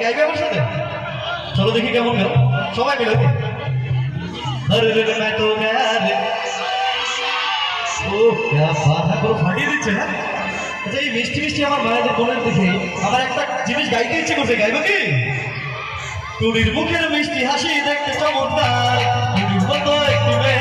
গাইবে আমার সাথে? চলো দেখি কেমন গাও সবাই মিলে। मैं तो ও ফাটিয়ে দিচ্ছে। হ্যাঁ আচ্ছা, এই মিষ্টি মিষ্টি আমার মায়েদের বোনের দেখে আমার একটা জিনিস গাইতে ইচ্ছে করছে, গাইবো কি? টুনির মুখের মিষ্টি হাসি দেখতে চমৎকার, টুনির মতো একটি মেয়ে